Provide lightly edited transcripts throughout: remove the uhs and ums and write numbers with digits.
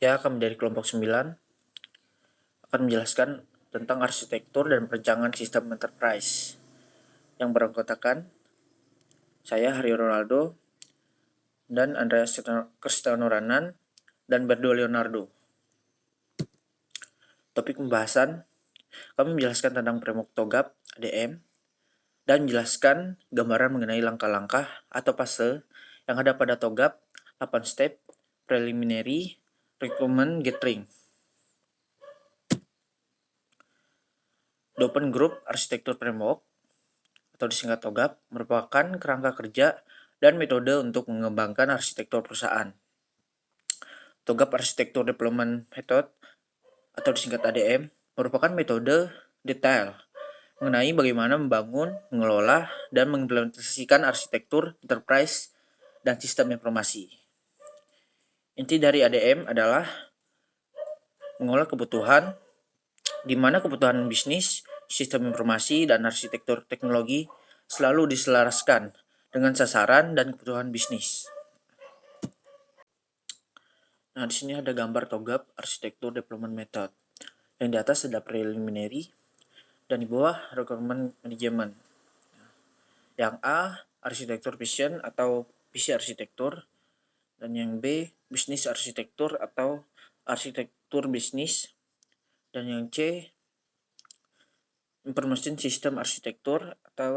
Ya, kami dari kelompok 9 akan menjelaskan tentang arsitektur dan perencanaan sistem enterprise yang beranggotakan saya, Haryo Ronaldo, dan Andreas Cristiano Ranan, dan Berdo Leonardo. Topik pembahasan, kami menjelaskan tentang framework TOGAP, ADM, dan menjelaskan gambaran mengenai langkah-langkah atau fase yang ada pada TOGAP, 8 step, preliminary, requirement gathering. The Open Group Architecture Framework atau disingkat TOGAP merupakan kerangka kerja dan metode untuk mengembangkan arsitektur perusahaan. TOGAP Architecture Development Method atau disingkat ADM merupakan metode detail mengenai bagaimana membangun, mengelola, dan mengimplementasikan arsitektur enterprise dan sistem informasi. Inti dari ADM adalah mengolah kebutuhan, di mana kebutuhan bisnis, sistem informasi, dan arsitektur teknologi selalu diselaraskan dengan sasaran dan kebutuhan bisnis. Nah, di sini ada gambar TOGAP Architecture Development Method. Yang di atas ada preliminary dan di bawah requirement management. Yang A, arsitektur vision atau visi arsitektur, dan yang B, bisnis arsitektur atau arsitektur bisnis, dan yang C, information system arsitektur atau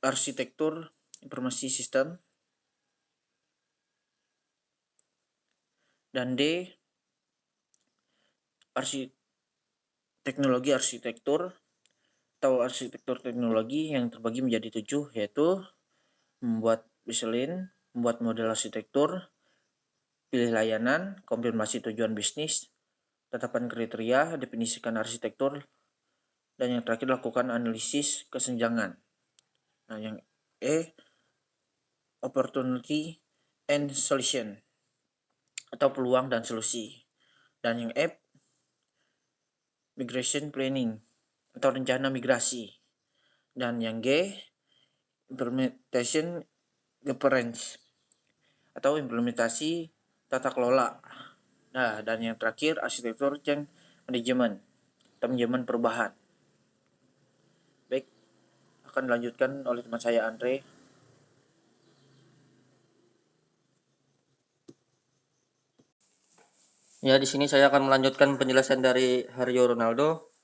arsitektur informasi sistem, dan D, teknologi arsitektur atau arsitektur teknologi yang terbagi menjadi 7, yaitu membuat baseline, membuat model arsitektur, pilih layanan, konfirmasi tujuan bisnis, tetapan kriteria, definisikan arsitektur, dan yang terakhir lakukan analisis kesenjangan. Nah, yang E, opportunity and solution atau peluang dan solusi, dan yang F, migration planning atau rencana migrasi, dan yang G, implementation governance atau implementasi tata kelola. Nah, dan yang terakhir arsitektur change management atau manajemen perubahan. Baik, akan dilanjutkan oleh teman saya Andre. Ya, di sini saya akan melanjutkan penjelasan dari Haryo Ronaldo.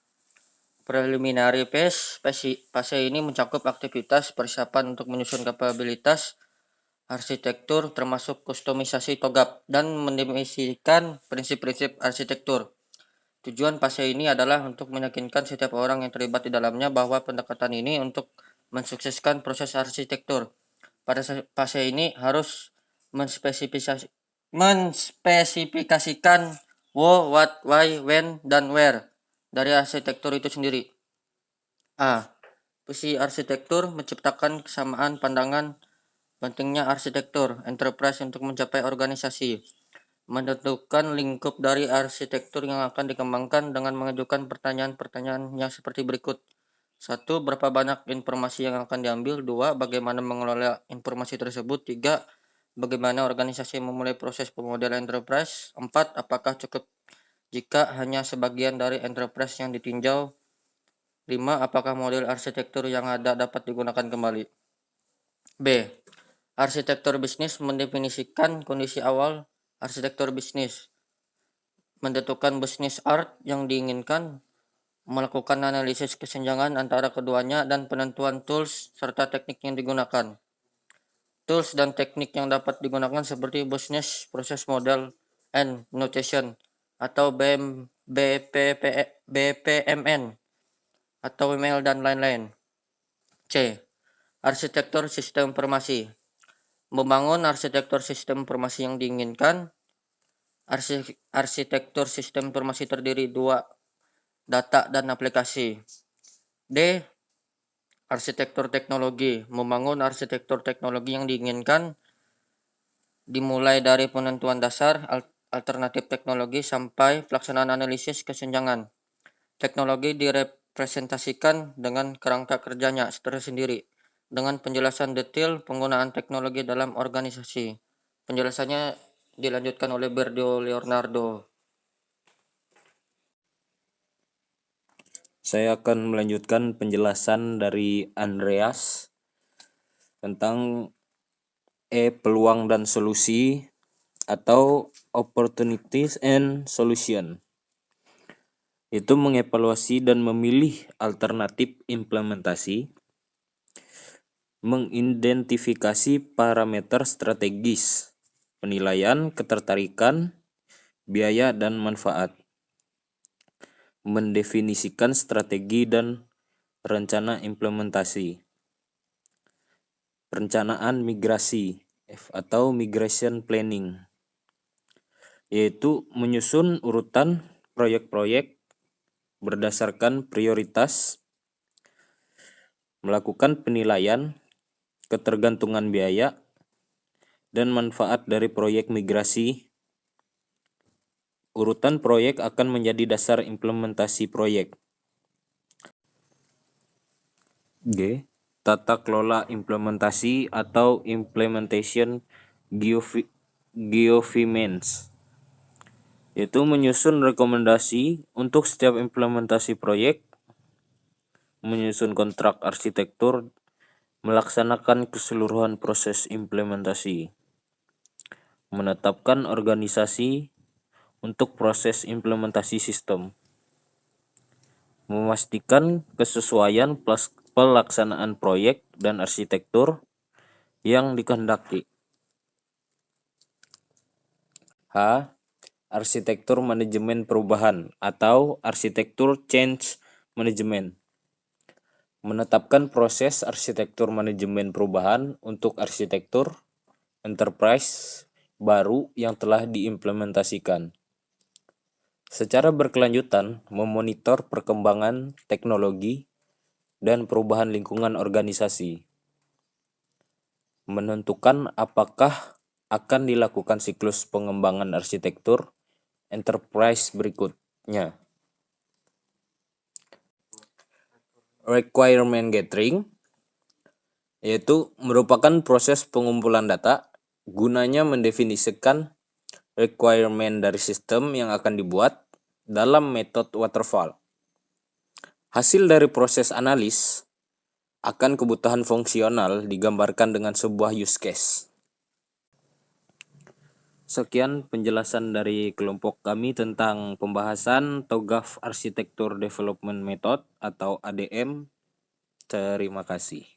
Preliminary fase ini mencakup aktivitas persiapan untuk menyusun kapabilitas arsitektur termasuk kustomisasi TOGAP dan mendefinisikan prinsip-prinsip arsitektur. Tujuan fase ini adalah untuk meyakinkan setiap orang yang terlibat di dalamnya bahwa pendekatan ini untuk mensukseskan proses arsitektur. Pada fase ini harus menspesifikasikan what, why, when, dan where dari arsitektur itu sendiri. A. Visi arsitektur menciptakan kesamaan pandangan pentingnya arsitektur enterprise untuk mencapai organisasi. Menentukan lingkup dari arsitektur yang akan dikembangkan dengan mengajukan pertanyaan-pertanyaan yang seperti berikut. 1. Berapa banyak informasi yang akan diambil? 2. Bagaimana mengelola informasi tersebut? 3. Bagaimana organisasi memulai proses pemodelan enterprise? 4. Apakah cukup jika hanya sebagian dari enterprise yang ditinjau? 5. Apakah model arsitektur yang ada dapat digunakan kembali? B. Arsitektur bisnis mendefinisikan kondisi awal arsitektur bisnis, menentukan bisnis art yang diinginkan, melakukan analisis kesenjangan antara keduanya, dan penentuan tools serta teknik yang digunakan. Tools dan teknik yang dapat digunakan seperti Business Process Model and Notation atau BPMN atau email dan lain-lain. C. Arsitektur sistem informasi. Membangun arsitektur sistem informasi yang diinginkan. Arsitektur sistem informasi terdiri 2, data dan aplikasi. D. Arsitektur teknologi. Membangun arsitektur teknologi yang diinginkan dimulai dari penentuan dasar, alternatif teknologi, sampai pelaksanaan analisis kesenjangan. Teknologi direpresentasikan dengan kerangka kerjanya tersendiri, dengan penjelasan detail penggunaan teknologi dalam organisasi. Penjelasannya dilanjutkan oleh Berdio Leonardo. Saya akan melanjutkan penjelasan dari Andreas tentang peluang dan solusi atau opportunities and solution. Itu mengevaluasi dan memilih alternatif implementasi, mengidentifikasi parameter strategis, penilaian ketertarikan, biaya dan manfaat, mendefinisikan strategi dan rencana implementasi, perencanaan migrasi atau migration planning, yaitu menyusun urutan proyek-proyek berdasarkan prioritas, melakukan penilaian ketergantungan biaya dan manfaat dari proyek migrasi. Urutan proyek akan menjadi dasar implementasi proyek. G. Tata kelola implementasi atau implementation governance, yaitu menyusun rekomendasi untuk setiap implementasi proyek, menyusun kontrak arsitektur, melaksanakan keseluruhan proses implementasi, menetapkan organisasi untuk proses implementasi sistem, memastikan kesesuaian pelaksanaan proyek dan arsitektur yang dikehendaki. H. Arsitektur manajemen perubahan atau arsitektur change management. Menetapkan proses arsitektur manajemen perubahan untuk arsitektur enterprise baru yang telah diimplementasikan. Secara berkelanjutan, memonitor perkembangan teknologi dan perubahan lingkungan organisasi. Menentukan apakah akan dilakukan siklus pengembangan arsitektur enterprise berikutnya. Requirement gathering, yaitu merupakan proses pengumpulan data gunanya mendefinisikan requirement dari sistem yang akan dibuat dalam metode waterfall. Hasil dari proses analis akan kebutuhan fungsional digambarkan dengan sebuah use case. Sekian penjelasan dari kelompok kami tentang pembahasan TOGAF Architecture Development Method atau ADM. Terima kasih.